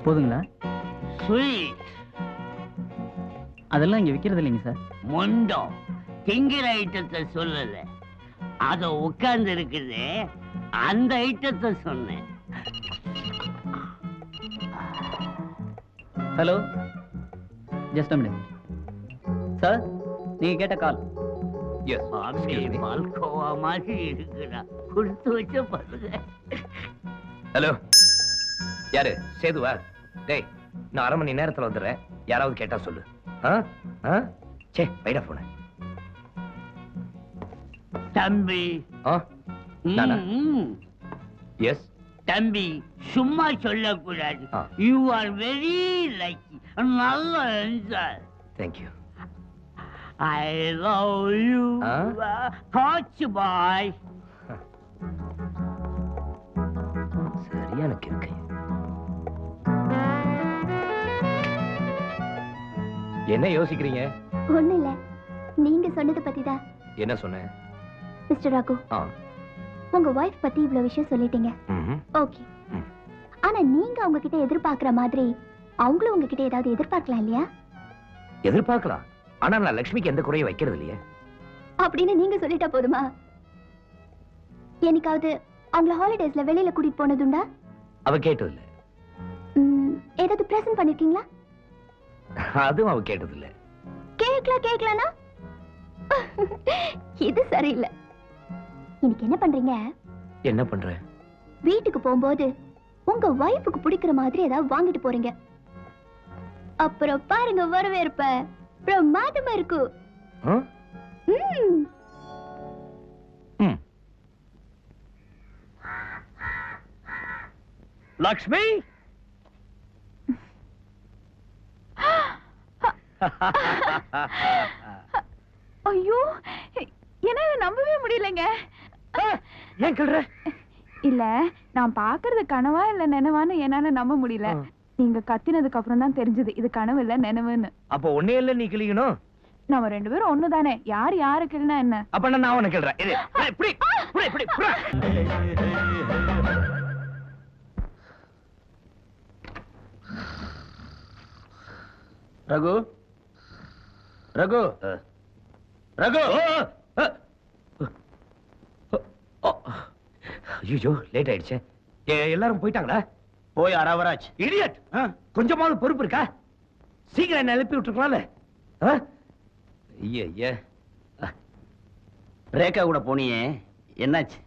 போதுங்களா? ஸ்வீட் அதெல்லாம் இங்க விக்கிறது இல்லைங்க சார். மொண்டம் திங்கிற ஐட்டத்தை சொல்லல, அத உட்கார்ந்து இருக்குது அந்த ஐட்டத்தை சொன்னேன். Hello, just a minute. Sir, நீங்க கேட்ட கால். எஸ், பால்கோவா மாதிரி இருக்குடா, கொடுத்து வச்ச பாருங்க. ஹலோ, யாரு? சேதுவா? டேய், நான் 1/2 மணி நேரத்துல வந்துடுறேன். யாராவது கேட்டா சொல்லு. சே, வைடா போன. தம்பி. எஸ் தம்பி, சும்மா சொல்லக்கூடாது. You are very lucky. நல்ல enjoy. Thank you. I love you. Catch boy. சரியான கிறுக்கு. என்ன யோசிக்கிறீங்க? ஒண்ணு இல்ல, நீங்க சொன்னதை பத்தி தான். என்ன சொன்னேன்? மிஸ்டர் ராகு, உங்க வைஃப் பத்தி இவ்வளவு விஷயம் சொல்லிட்டீங்க. ஓகே, ஆனா நீங்க அவங்க கிட்ட எதிர்பார்க்கிற மாதிரி அவங்களும் உங்ககிட்ட ஏதாவது எதிர்பார்க்கலாம் இல்லையா? எதிர்பார்க்கலாம், ஆனா நான் லட்சுமிக்கு எந்த குறையும் வைக்கிறது இல்லையே. அப்படின்னு நீங்க சொல்லிட்டா போதுமா? என்னைக்காவது அவங்கள ஹாலிடேஸ்ல வெளியில கூட்டிட்டு போனதுண்டா? அவ கேட்டது இல்ல. ஏதாவது பிரசன்ட் பண்ணிருக்கீங்களா? அதுவும் அவ கேட்டது இல்ல. கேக்கலனா இது சரியில்லை. இன்னைக்கு என்ன பண்றீங்க? என்ன பண்ற? வீட்டுக்கு போகும்போது உங்க வைஃபுக்கு பிடிக்கிற மாதிரி ஏதாவது வாங்கிட்டு போறீங்க. அப்புறம் பாருங்க, வரவேற்ப பிரமாதமா இருக்கு. லக்ஷ்மி, ஐயோ, என்னால நம்பவே முடியலங்க. ஏன் சொல்ற? இல்ல, நான் பாக்குறது கனவா இல்ல நினைவான்னு என்னால நம்ப முடியல. நீங்க கத்தினதுக்கு அப்புறம் தான் தெரிஞ்சது இது கனவு இல்ல நினைவுன்னு. அப்ப ஒன்னே இல்ல நீ கிளிக்கணும். நம்ம 2 பேரும் ஒண்ணுதானே, யாரு யாரு கிள்னா என்ன? அப்ப நான் அவனை கிள்றேன். ரகு, ரகு, ரகு. ஐயோ, லேட் ஆயிடுச்சு. எல்லாரும் போயிட்டாங்களா? போய் அரவராஜ். இடியட், கொஞ்சமாவது பொறுப்பு இருக்கா? சீக்கிரம் என்ன எழுப்பி விட்டுருக்கலாம்ல. ஐயா, ரேகா கூட போனியே, என்னாச்சு?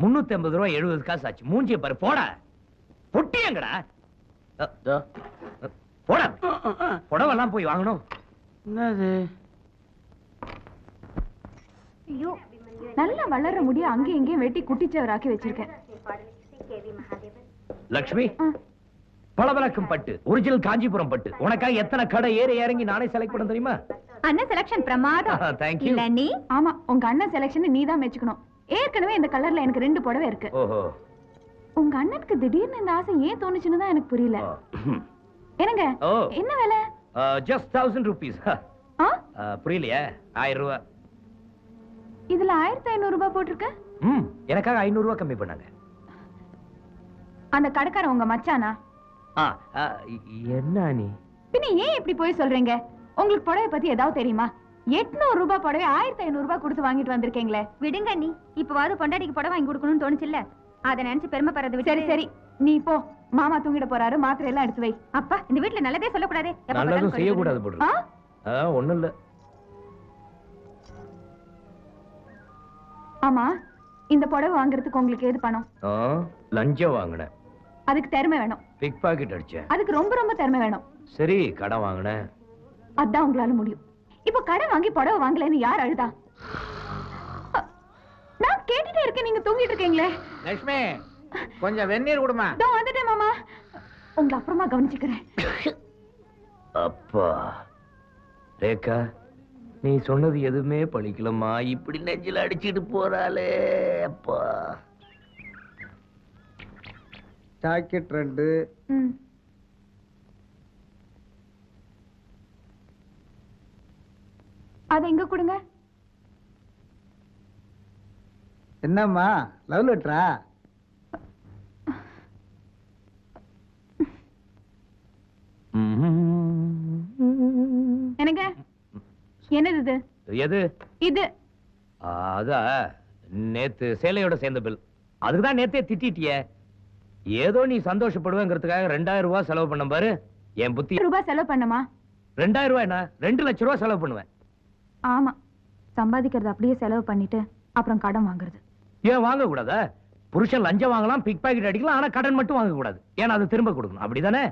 350 ரூபாய் 70 காசு ஆச்சு. மூஞ்சிய பாரு. போடா, பொட்டியங்கடா. போடா, புடவெல்லாம் போய் வாங்கணும். என்னது? ஐயோ, நல்லா வளர்ற முடிய அங்கேயும் இங்கேயும் வெட்டி குட்டிச்சவராக்கி வச்சிருக்கேன். லக்ஷ்மி, பளபளக்கும் பட்டு, ஒரிஜினல் காஞ்சிபுரம் பட்டு. உனக்காக எத்தனை கடை ஏறி இறங்கி நானே செலக்ட் பண்ண தெரியுமா? அண்ணன் செலக்ஷன் பிரமாதம். Thank you. இல்ல நீ? ஆமா, உங்க அண்ணன் செலக்ஷன் நீ தான் மெச்சுக்கணும். ஏற்கனவே இந்த கலர்ல எனக்கு 2 புடவை இருக்கு. ஓஹோ. உங்க அண்ணனுக்கு திடீர்னு இந்த ஆசை ஏன் தோணுச்சுன்னு தான் எனக்கு புரியல. என்னங்க, என்ன வேலை? just 1000 rupees. புரியலையா? 1000 ரூபாய். இதுல 1500 ரூபாய் போட்டிருக்கு. எனக்காக 500 ரூபாய் கம்மி பண்ணாங்க. அந்த கடைக்காரன் உங்க மச்சானா? என்ன நீ? பின்ன ஏன் இப்படி போய் சொல்றீங்க? உங்களுக்கு புடவை பத்தி ஏதாவது தெரியுமா? 800 ரூபாய் புடவை 1500 ரூபாய் கொடுத்து வாங்கிட்டு வந்திருக்கீங்களே. விடுங்க நீ, இப்பவாவது பொண்டாட்டிக்கு புடவை வாங்கி கொடுக்கணும்னு தோணுச்சுல்ல, அதை நினைச்சு பெருமைப்படுறது விட்டு. சரி சரி, நீ போ. மாமா தூங்கிட போறாரு, மாத்திரை எல்லாம் எடுத்து வை. அப்பா, இந்த வீட்டுல நல்லதே சொல்லக்கூடாதே. நல்லதும் செய்யக்கூடாது போடு. ஒண்ணும் இல்ல. ஆமா, இந்த புடவை வாங்குறதுக்கு உங்களுக்கு ஏது பணம்? லஞ்சம் வாங்கினேன். அதுக்கு திறமை வேணும். பிக் பாக்கெட் அடிச்சேன். அதுக்கு ரொம்ப ரொம்ப திறமை வேணும். சரி, கடன் வாங்கினேன். அதான் உங்களால முடியும். இப்ப கடன் வாங்கி புடவை வாங்கலன்னு யார் அழுதா? நான் கேட்டுட்டே இருக்கேன், நீங்க தூங்கிட்டு இருக்கீங்களே. லட்சுமி, கொஞ்சம் வெந்நீர் கொடுமா. இதோ வந்துட்டேன் மாமா, உங்களை அப்புறமா கவனிச்சுக்கிறேன். அப்பா, ரேகா, நீ சொன்னது எதுவுமே பழிக்கலம்மா. இப்படி நெஞ்சில அடிச்சிட்டு போறாளே. அப்பா, ஜாக்கெட் 2. அதை இங்க கொடுங்க. என்னம்மா, லவ் லெட்டரா? எது? இது அதா நேத்து சேலையோட சேர்ந்த பில். அதுக்குதான் நேத்தே திட்டிட்டியே. ஏதோ நீ சந்தோஷப்படுவேங்கிறதுக்காக 2000 ரூபாய் செலவு பண்ண பாரு. என் புத்தி. ரூபாய் செலவு பண்ணமா? 2000 ரூபாய் என்ன? 2 லட்சம் ரூபாய் செலவு பண்ணுவேன். ஆமா, சம்பாதிக்கிறது அப்படியே செலவு பண்ணிட்டு அப்புறம் கடன் வாங்குறது. ஏன் வாங்க கூடாதா? புருஷன் லஞ்சம் வாங்கலாம், பிக் பாக்கெட் அடிக்கலாம், ஆனா கடன் மட்டும் வாங்க கூடாது. ஏன்னா அது திரும்ப கொடுக்கணும், அப்படிதானே?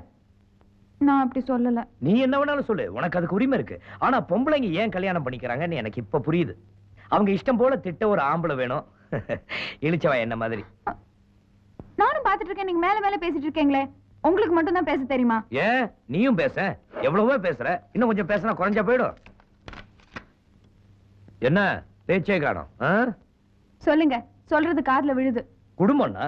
நான் அப்படி சொல்லல. நீ என்ன வேணாலும் சொல்லு, உனக்கு அதுக்கு உரிமை இருக்கு. ஆனா பொம்பளைங்க ஏன் கல்யாணம் பண்ணிக்கிறாங்கன்னு எனக்கு இப்ப புரியுது. அவங்க இஷ்டம் போல திட்ட ஒரு ஆம்பளை வேணும். இழிச்சவா என்ன மாதிரி. நானும் பாத்துட்டு இருக்கேன், நீங்க மேல மேல பேசிட்டு இருக்கீங்களே. உங்களுக்கு மட்டும் தான் பேச தெரியுமா? ஏன் நீயும் பேச? எவ்வளவோ பேசுற, இன்னும் கொஞ்சம் பேசினா குறைஞ்சா போயிடும். என்ன பேச்சே காணோம்? சொல்லுங்க, சொல்றது காதுல விழுது. குடும்பம்னா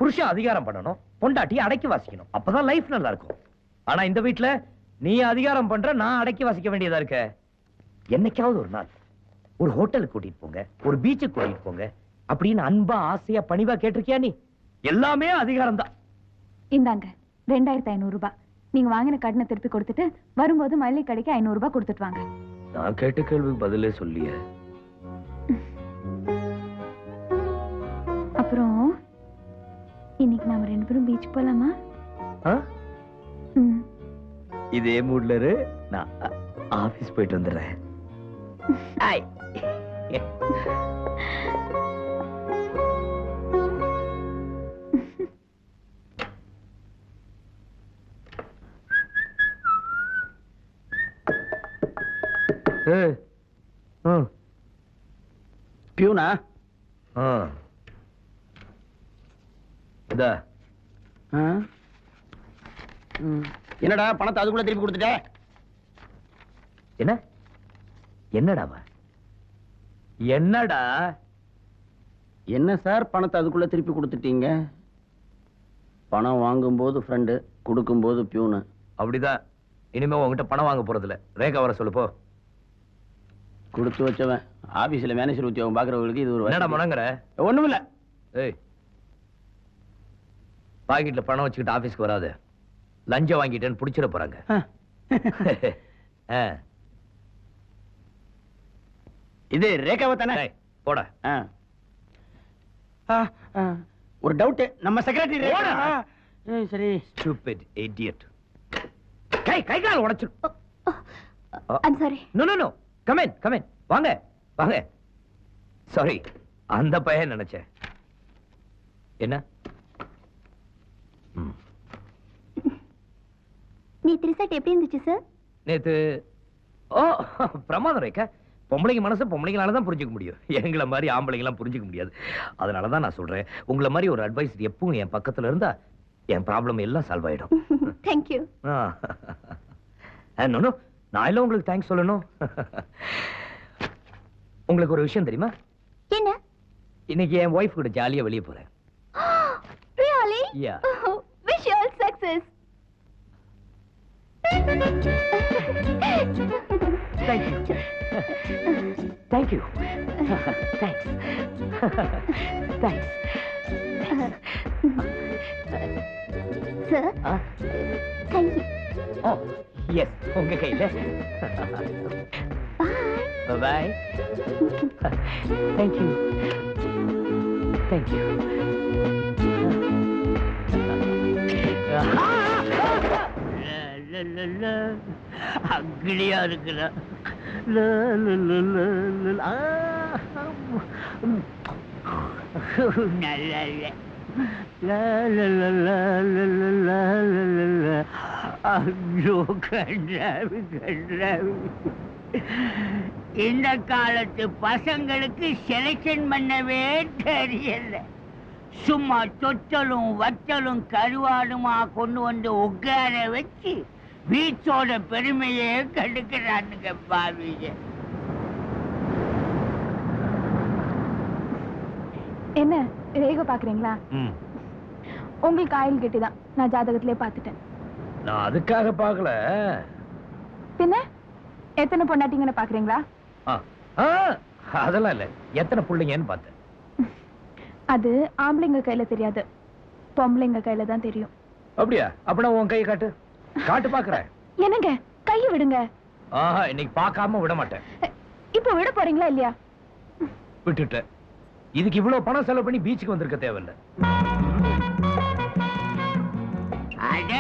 புருஷன் அதிகாரம் பண்ணணும், பொண்டாட்டி அடக்கி வாசிக்கணும். அப்பதான் லைஃப் நல்லா இருக்கும். ஆனா இந்த வீட்டுல நீ அதிகாரம் பண்ற, நான் அடக்கி வாசிக்க வேண்டியதா இருக்க. என்னைக்காவது ஒரு நாள் ஒரு ஹோட்டலுக்கு கூட்டிட்டு போங்க, ஒரு பீச்சுக்கு கூட்டிட்டு போங்க அப்படின்னு அன்பா ஆசையா பணிவா கேட்டிருக்கியா? நீ எல்லாமே அதிகாரம் தான். இந்தாங்க 2500 ரூபாய். நீங்க வாங்கின கடனை திருப்பி கொடுத்துட்டு வரும்போது மல்லிகை கடைக்கு 500 ரூபாய் கொடுத்துட்டு வாங்க. நான் கேட்ட கேள்விக்கு பதிலே சொல்லிய. அப்புறம் இன்னைக்கு நாம 2 பேரும் பீச் போலாமா? இதே மூட்ல இரு, நான் ஆபீஸ் போயிட்டு வந்துடுறேன். பியூனா? என்னடா பணத்தை அதுக்குள்ள திருப்பி கொடுத்துட்ட? என்ன என்னடா என்னடா? என்ன சார் பணத்தை அதுக்குள்ள திருப்பி கொடுத்துட்டீங்க? பணம் வாங்கும்போது ஃப்ரெண்டு, கொடுக்கும்போது பியூனு. அப்படிதான். இனிமே உங்ககிட்ட பணம் வாங்க போறது இல்ல. ரேகா வர சொல்லு போ. கொடுத்து வச்சவன் ஆபீஸ்ல மேனேஜர் உத்தியோகம் பாக்குறவங்களுக்கு இது ஒரு என்னடா முணங்குற? ஒண்ணும் இல்ல. ஏய், பாக்கெட்ல பணம் வச்சுக்கிட்டு ஆபீஸ்க்கு வராது. லஞ்சம் வாங்கிட்டேன்னு புடிச்சிட போறாங்க. இது ரேகாவை தானே? போட. ஒரு டவுட், நம்ம செக்ரட்டரி. சரி. Stupid idiot. கை கால் உடைச்சு. I'm sorry. No no no, come in வாங்க வாங்க. சாரி, அந்த பையன் நினைச்சேன். என்ன? நேத்து ரிசல்ட் எப்படி இருந்துச்சு சார்? நேத்து பிரமாதம் ரேகா. பொம்பளைங்க மனசு பொம்பளைங்களால தான் புரிஞ்சுக்க முடியும். எங்களை மாதிரி ஆம்பளைங்களாம் புரிஞ்சுக்க முடியாது. அதனால தான் நான் சொல்றேன், உங்களை மாதிரி ஒரு அட்வைஸ் எப்பவும் என் பக்கத்துல இருந்தா என் ப்ராப்ளம் எல்லாம் சால்வ் ஆயிடும். Thank you. நோ, நான் எல்லாம் உங்களுக்கு தேங்க்ஸ் சொல்லணும். உங்களுக்கு ஒரு விஷயம் தெரியுமா? என்ன? இன்னைக்கு என் ஒய்ஃப் கூட ஜாலியா வெளியே போறேன். Really? Yeah. Wish you all success. Thank you. Thank you. Thanks. Thanks. Sir? Kay. Oh, yes. உங்க கையில. Bye. Bye. Thank you. Thank you. அக்கிலியா இருக்கிற இந்த காலத்து பசங்களுக்கு செலக்ஷன் பண்ணவே தெரியல. சும்மா தொட்டலும் வச்சலும் கருவாடுமா கொண்டு வந்து உட்கார வச்சு வீச்சோட பெருமையே கண்டுக்கிறானுங்க பாவிங்க. என்ன ரேகா பாக்குறீங்களா? உங்களுக்கு ஆயில் கெட்டிதான், நான் ஜாதகத்திலே பார்த்துட்டேன். நான் அதுக்காக பார்க்கல. பின்ன எத்தனை பொண்டாட்டிங்கன்னு பாக்குறீங்களா? அதெல்லாம் இல்ல, எத்தனை பிள்ளைங்கன்னு பார்த்தேன். அது ஆம்பளைங்க கையில தெரியாது, பொம்பளைங்க கையில தான் தெரியும். அப்படியா? அப்படின்னா உன் கையை காட்டு. காட்டு பாக்குறேன். என்னங்க கையை விடுங்க. இன்னைக்கு பார்க்காம விட மாட்டேன். இப்ப விட போறீங்களா இல்லையா? விட்டுட்டேன். இதுக்கு இவ்வளவு பணம் செலவு பண்ணி பீச்சுக்கு வந்திருக்க தேவையில்லை. அட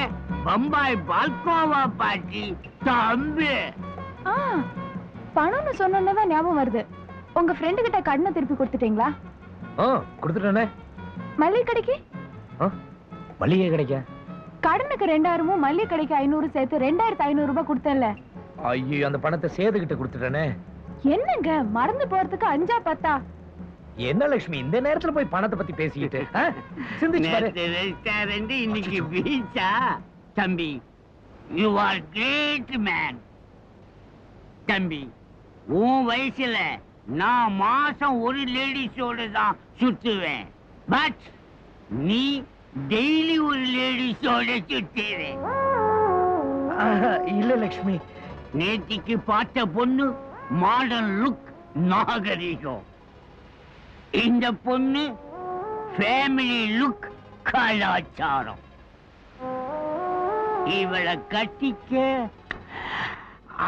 பம்பாய் பால்கோவா பாட்டி தம்பி. பணம்னு சொன்னோன்னதான் ஞாபகம் வருது. உங்க ஃப்ரெண்டு கிட்ட கடனை திருப்பி கொடுத்துட்டீங்களா? கொடுத்துட்டேனே. மல்லிகை கடைக்கு மல்லிகை கிடைக்க கடனுக்கு 2000 மல்லிகை கடைக்கு 500 சேர்த்து 2500 ரூபாய் கொடுத்தேன்ல. ஐயோ, அந்த பணத்தை சேதுகிட்ட கொடுத்துட்டேனே. என்னங்க மறந்து போறதுக்கு 5 10? என்ன லட்சுமி இந்த நேரத்துல போய் பணத்தை பத்தி பேசிக்கிட்டு சிந்திச்சு பாரு. ரெஸ்டாரண்ட் இன்னைக்கு பீச்சா? தம்பி, யூ ஆர் கிரேட் மேன். தம்பி, உன் வயசுல நான் மாசம் ஒரு லேடிஸோட தான் சுத்துவேன். பட் நீ டெய்லி ஒரு லேடிஸோட சுத்துவே. இல்ல லட்சுமி, நேத்திக்கு பார்த்த பொண்ணு மாடர்ன் லுக், நாகரிகம். இந்த பொண்ணு ஃபேமிலி லுக், கலாச்சாரம். இவளை கட்டிக்க,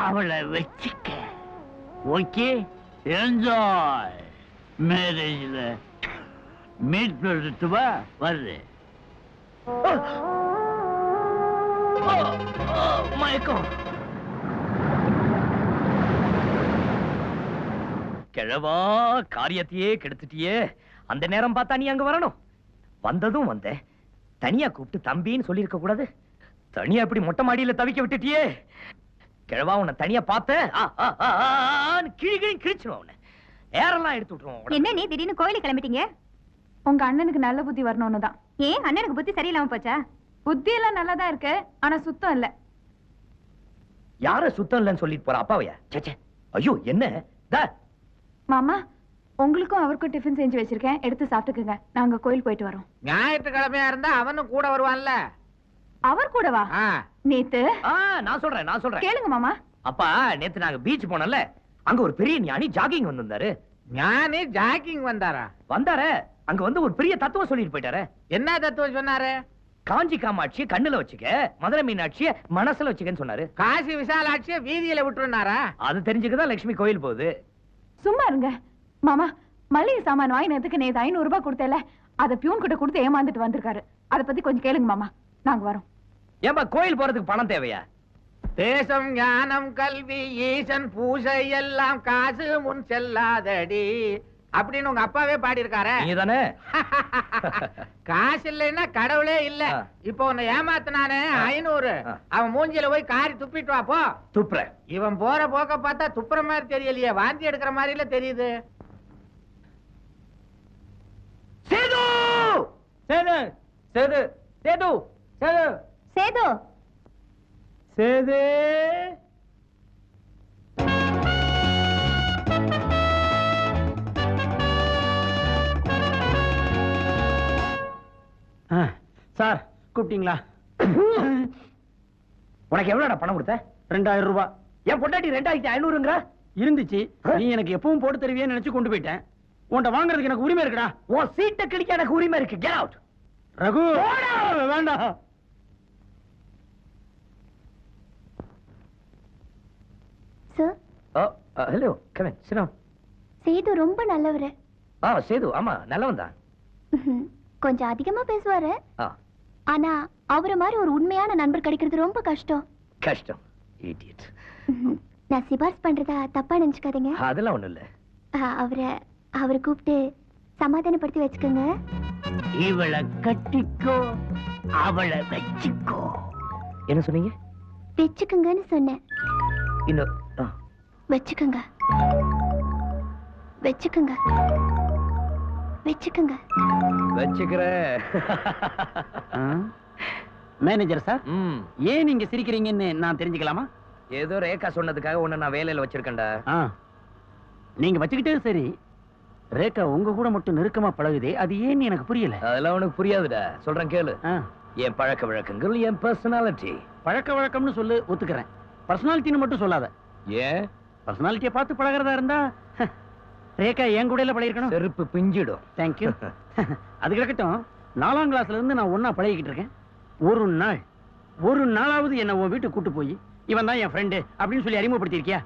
அவளை வச்சுக்க. Okay, enjoy. மேரேஜ்ல மீட் பண்ணிட்டு வா. வருது மயக்கம். கிழவா, காரியத்தையே கெடுத்துட்டியே. அந்த நேரம் பார்த்தா நீ அங்க வரணும். வந்ததும் வந்த தனியா கூப்பிட்டு தம்பின்னு சொல்லிருக்க கூடாது. தனியா இப்படி மொட்டை மாடியில தவிக்க விட்டுட்டியே. கிழவா, உன்னை தனியா பார்த்தேன் கிழி கிழிச்சிருவோம். உன்னை ஏரெல்லாம் எடுத்து விட்டுருவோம். என்ன நீ திடீர்னு கோயிலுக்கு கிளம்பிட்டீங்க? உங்க அண்ணனுக்கு நல்ல புத்தி வரணும்னு தான். ஏன் அண்ணனுக்கு புத்தி சரியில்லாம போச்சா? புத்தி எல்லாம் நல்லாதான் இருக்கு, ஆனா சுத்தம் இல்ல. யார சுத்தம் இல்லைன்னு சொல்லிட்டு போற அப்பாவையா? சேச்சே, ஐயோ என்ன மாமா, உங்களுக்கும் அவருக்கும் டிஃபன் செஞ்சு வச்சிருக்கேன், எடுத்து சாப்பிட்டுக்குங்க. நாங்க கோயில் போயிட்டு வரோம். ஞாயிற்றுக்கிழமையா இருந்தா அவனும் கூட வருவான்ல. அவர் கூடவா? நேத்து நான் சொல்றேன் கேளுங்க மாமா. அப்பா, நேத்து நாங்க பீச் போனோம்ல, அங்க ஒரு பெரிய ஞானி ஜாகிங் வந்திருந்தாரு. ஞானி ஜாக்கிங் வந்தாரா? அங்க வந்து ஒரு பெரிய தத்துவம் சொல்லிட்டு போயிட்டாரு. என்ன தத்துவம் சொன்னாரு? காஞ்சி காமாட்சியை கண்ணுல வச்சுக்க, மதுரை மீனாட்சியை மனசுல வச்சுக்கன்னு சொன்னாரு. காசி விசாலாட்சியை வீதியில விட்டுருனாரா? அது தெரிஞ்சுக்கதான் லட்சுமி கோயில் போகுது. சும்மா இருங்க மாமா. மளிகை சாமான் வாங்கினதுக்கு நேத்து 500 ரூபாய் கொடுத்தேல, அதை பியூன் கிட்ட கொடுத்து ஏமாந்துட்டு வந்திருக்காரு. அதை பத்தி கொஞ்சம் கேளுங்க மாமா, நாங்க வரோம். ஏன்பா, கோயில் போறதுக்கு பணம் தேவையா? தேசம், ஞானம், கல்வி, ஈசன் பூசை எல்லாம் காசு முன் செல்லாதடி அப்படின்னு உங்க அப்பாவே பாடி இருக்காரு. நீதானே? காசு இல்லைன்னா கடவுளே இல்ல. இப்போ உன்னை ஏமாத்தினானே 500, அவன் மூஞ்சில போய் காரி துப்பிட்டு வா போ. துப்புற. இவன் போற போக்க பார்த்தா துப்புற மாதிரி தெரியலையே, வாந்தி எடுக்கிற மாதிரில தெரியுது. சேது சேது சேது சேது சேது சேது சேது. சார் கூப்பிட்டீங்களா? உனக்கு எவ்வளவு பணம் கொடுத்த? 2000 ரூபாய். என் பொண்டாட்டி 2500ங்கற இருந்துச்சு. நீ எனக்கு எப்பவும் போட்டு தருவியே நினைச்சு கொண்டு போயிட்டேன். உன்கிட்ட வாங்குறதுக்கு எனக்கு உரிமை இருக்குடா. உன் சீட்டை கிழிக்க எனக்கு உரிமை இருக்கு. Get out. ரகு, வேண்டாம். Sir, hello, come in, sit down. Sethu ரொம்ப நல்லவரு. சேது, ஆமா, நல்லவன் தான். கொஞ்சம் அதிகமா பேசுவாரு. ஆனா அவரை மாதிரி ஒரு உண்மையான நண்பர் கிடைக்கிறது ரொம்ப கஷ்டம். கஷ்டம். இடியட். நான் சிபாரிசு பண்றதா தப்பா நினைச்சுக்காதீங்க. அதெல்லாம் ஒண்ணும் இல்ல. அவரை கூப்பிட்டு சமாதானப்படுத்தி வச்சுக்கோங்க. இவளை கட்டிக்கோ, அவளை வச்சுக்கோ. என்ன சொன்னீங்க? வச்சுக்குங்கன்னு சொன்னேன். இன்னும் வச்சுக்குங்க, வச்சுக்குங்க, வச்சுக்குங்க. வச்சுக்கிறேன். மேனேஜர் சார், ஏன் நீங்க சிரிக்கிறீங்கன்னு நான் தெரிஞ்சுக்கலாமா? ஏதோ ரேகா சொன்னதுக்காக உன்னை நான் வேலையில வச்சிருக்கேன்டா. நீங்க வச்சுக்கிட்டே சரி. ரேகா உங்க கூட மட்டும் நெருக்கமா பழகுதே, அது ஏன்னு எனக்கு புரியல. அதெல்லாம் உனக்கு புரியாதுடா, சொல்றேன் கேளு. என் பழக்க வழக்கங்கள், என் பர்சனாலிட்டி. பழக்க வழக்கம்னு சொல்லு, ஒத்துக்கிறேன். பர்சனாலிட்டின்னு மட்டும் சொல்லாத. ஏன்? பர்சனாலிட்டியை பார்த்து பழகிறதா இருந்தா ரேகா என் கூட பழகிருக்கணும். செருப்பு பிஞ்சிடும். தேங்க்யூ. அது கிடக்கட்டும். 4ஆம் கிளாஸ்ல இருந்து நான் ஒன்னா பழகிக்கிட்டு இருக்கேன். ஒரு நாளாவது என்ன உன் வீட்டுக்கு கூட்டு போய் இவன் தான் என் ஃப்ரெண்டு அப்படின்னு சொல்லி அறிமுகப்படுத்திருக்கியா?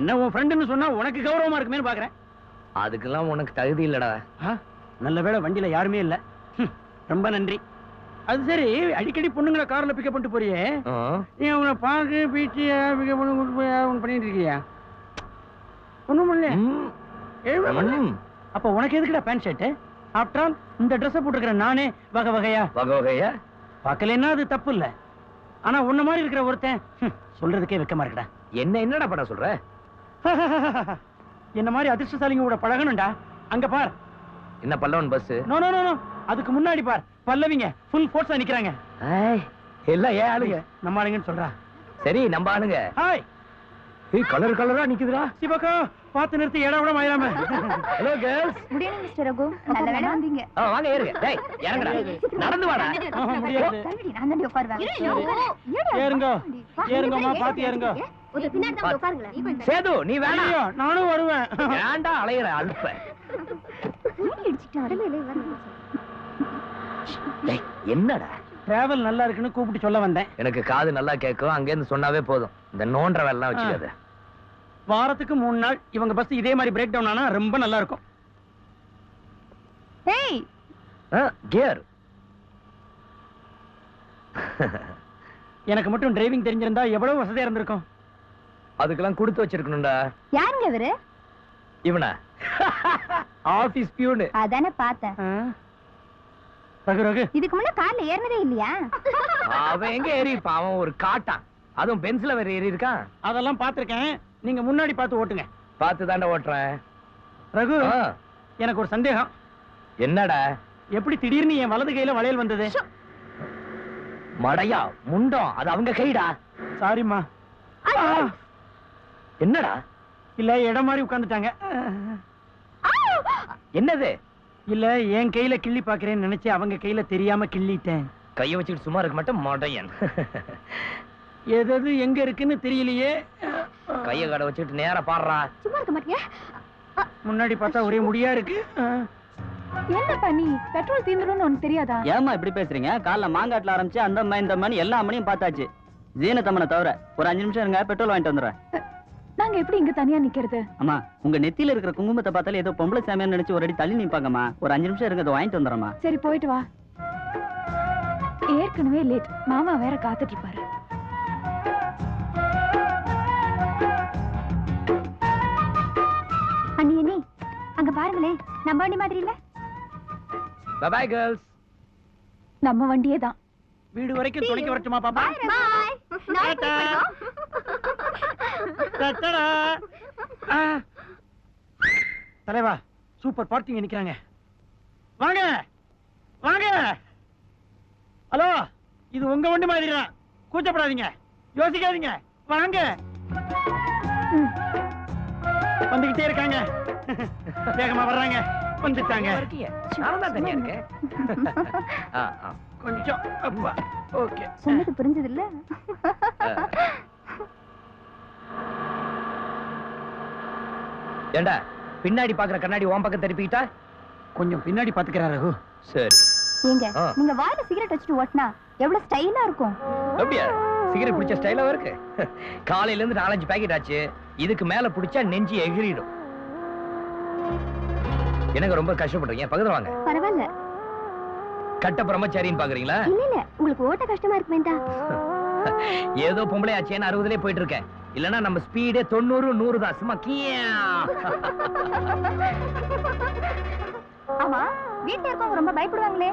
என்ன உன் ஃப்ரெண்டுன்னு சொன்னா உனக்கு கௌரவமா இருக்குமே பாக்குறேன். அதுக்கெல்லாம் உனக்கு தகுதி இல்லடா. நல்ல வேளை வண்டியில யாருமே இல்ல. ரொம்ப நன்றி. அது சரி, அடிக்கடி பொண்ணுங்களை கார்ல பிக்கப் பண்ணிட்டு போறியே, நீ அவங்கள பார்க்க பீச்சு பிக்கப் பண்ணி கூட்டு போய் பண்ணிட்டு இருக்கியா? ஒண்ணும் இல்ல. அப்ப உனக்கு எதுக்குடா பேண்ட் ஷர்ட்? ஆஃப்டர் ஆல் இந்த ட்ரெஸ் போட்டுக்கிற நானே வகை வகையா பார்க்கலன்னா அது தப்பு இல்ல. ஆனா உன்ன மாதிரி இருக்கிற ஒருத்தன் சொல்றதுக்கே வெக்கமா இருக்குடா. என்னடா பண்ண சொல்ற? என்ன மாதிரி அதிர்ஷ்டசாலிங்க கூட பழகணும்டா. அங்க பார். என்ன Pallavan bus? No no no, அதுக்கு முன்னாடி பார், பல்லவிங்க ஃபுல் ஃபோர்ஸா நிக்கறாங்க. எல்லாம் ஏன் ஆளுங்க? நம்ம ஆளுங்கன்னு சொல்றா. சரி, நம்ம ஆளுங்க. ஹாய். கலர் கலரா நிக்குதுடா. சிவகா, பாத்து நிறுத்தி இடம் விட மாயிராம. Hello girls. Good evening mister Raghu. நல்ல வேளை வந்தீங்க. வாங்க ஏறுங்க. டேய் இறங்குடா. நடந்து வாடா. முடியாது. நான் தான் உட்காருவேன். ஏறுங்க. ஏறுங்கம்மா, பாத்து ஏறுங்க. ஒரு பின்னாடி தான் உட்காருங்க. சேது, நீ வேணா. நானும் வருவேன். ஏன்டா அலையற அல்ப? டேய் என்னடா? டிராவல் நல்லா இருக்குன்னு கூப்பிட்டு சொல்ல வந்தேன். எனக்கு காது நல்லா கேட்கும், அங்க இருந்து சொன்னாவே போதும். இந்த நோன்ற வேலைலாம் வச்சுக்காத. வாரத்துக்கு 3 நாள் இவங்க பஸ் இதே மாதிரி பிரேக் டவுன் ஆனா ரொம்ப நல்லா இருக்கும். ஏய், கியர். எனக்கு மட்டும் டிரைவிங் தெரிஞ்சிருந்தா எவ்வளவு வசதியா இருந்திருக்கும். அதுக்கெல்லாம் கொடுத்து வச்சிருக்கணும்டா. யாருங்க இவரு? இவனா? Office peon. அதானே பார்த்தேன். ரகு ரகு, இதுக்கு முன்ன கார்ல ஏறினதே இல்லையா? அவன் எங்க ஏறி இருப்பான்? அவன் ஒரு காட்டான். அதுவும் பென்சில வேற ஏறி இருக்கான். அதெல்லாம் பாத்திருக்கேன். நீங்க முன்னாடி பார்த்து ஓட்டுங்க. பார்த்து தாண்டா ஓட்டுறேன். ரகு, எனக்கு ஒரு சந்தேகம். என்னடா? எப்படி திடீர்னு என் வலது கையில வளையல் வந்தது? மடையா முண்டம், அது அவங்க கைடா. சாரிம்மா. என்னடா? இல்ல இடம் மாதிரி உட்கார்ந்துட்டாங்க. என்னது? இல்ல என் கையில கிள்ளி பாக்குறேன்னு நினைச்சு அவங்க கையில தெரியாம கிள்ளிட்டேன். கைய வச்சுட்டு சும்மா இருக்க மாட்டேன் மடையன். எது எங்க இருக்குன்னு தெரியலையே. கைய கடை வச்சுட்டு நேரா பாடுறா. சும்மா இருக்க மாட்டியா? முன்னாடி பார்த்தா ஒரே முடியா இருக்கு. என்ன பண்ணி பெட்ரோல் தீந்துரும்னு உனக்கு தெரியாதா? ஏமா இப்படி பேசுறீங்க? காலைல மாங்காட்டுல ஆரம்பிச்சு அந்த அம்மா இந்த அம்மா எல்லா அம்மனையும் பார்த்தாச்சு. ஜீனத்தம்மனை தவிர ஒரு 5 நிமிஷம் இருங்க, பெட்ரோல் வாங்கிட்டு வந்துடுறேன். நாங்க எப்படி இங்க தனியா நிக்கிறது? அம்மா, உங்க நெத்தியில இருக்கிற குங்குமத்தை பார்த்தாலே ஏதோ பொம்பளை சாமியான்னு நினைச்சு ஒரு அடி தள்ளி நிப்பாங்கம்மா. ஒரு 5 நிமிஷம் இருங்க, அதை வாங்கிட்டு வந்துடுறேம்மா. சரி போயிட்டு வா. ஏற்கனவே லேட். மாமா வேற காத்துட்டு இருப்பாரு. அண்ணி அங்க பாருங்களே, நம்ம வண்டி மாதிரி இல்ல? Bye bye girls. நம்ம வண்டியே தான். வீடு வரைக்கும் துணைக்கு வரட்டுமா பாப்பா? தலைவா, சூப்பர் பார்க்கிங் நிக்கிறாங்க. வாங்க வாங்க. ஹலோ, இது உங்க வண்டி மாதிரி தான். கூச்சப்படாதீங்க, யோசிக்காதீங்க. வாங்க. வந்துகிட்டே இருக்காங்க. வேகமா வர்றாங்க. வந்துட்டாங்க. நானும் தான் தனியா இருக்கேன். கொஞ்சம் அப்பா. ஓகே, சொன்னது புரிஞ்சது இல்ல? ஏண்டா பின்னாடி பாக்குற கண்ணாடி உன் பக்கம் திருப்பிக்கிட்டா? கொஞ்சம் பின்னாடி பாத்துக்கிறேன் ரகு. சரி. ஏங்க, நீங்க வாயில சிகரெட் வச்சுட்டு ஓட்டினா எவ்வளவு ஸ்டைலா இருக்கும். அப்படியா? சிகரெட் பிடிச்ச ஸ்டைலாவும் இருக்கு. காலையில இருந்து 4-5 பாக்கெட் ஆச்சு. இதுக்கு மேல பிடிச்சா நெஞ்சு எகிரிடும். எனக்கு ரொம்ப கஷ்டப்படுறீங்க. பக்கத்துல வாங்க. பரவாயில்ல. கட்ட பிரம்மச்சாரின்னு பாக்குறீங்களா? இல்ல, உங்களுக்கு ஓட்ட கஷ்டமா இருக்குமே தான். ஏதோ பொம்பளை ஆச்சேன்னு 60லயே போயிட்டு இருக்கேன். இல்லன்னா நம்ம ஸ்பீடே 90 100 தான். சும்மா கியா. ஆமா, வீட்டுல இருக்கவங்க ரொம்ப பயப்படுவாங்களே.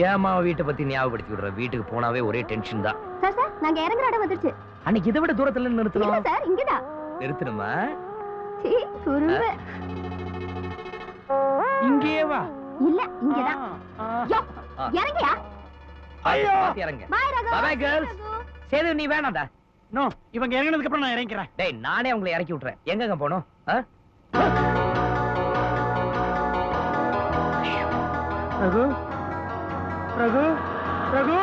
ஏமா வீட்டை பத்தி ஞாபகப்படுத்தி விடுற? வீட்டுக்கு போனாவே ஒரே டென்ஷன் தான். சார் நாங்க இறங்குற இடம் வந்துருச்சு. அன்னைக்கு இதை விட தூரத்துல நிறுத்தணும் சார். இங்கதான் நிறுத்தணுமா? குறும்பு. இங்கேயே வா. இல்ல, இங்கதான். இறங்கியா? ஐயோ, இறங்க. Bye Raghu. Bye girls. Sethu, நீ வேணாம்டா. நோ, இவங்க இறங்கினதுக்கு அப்புறம் நான் இறங்கிக்கிறேன். டேய், நானே உங்களை இறக்கி விட்டுறேன். எங்கங்க போணும்? ரகு ரகு ரகு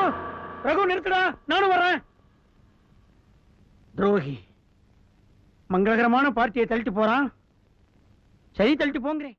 ரகு, நிறுத்துடா, நானும் வர்றேன். துரோகி மங்களகரமான பார்ட்டியை தள்ளிட்டு போறான். சரி, தள்ளிட்டு போங்கிறேன்.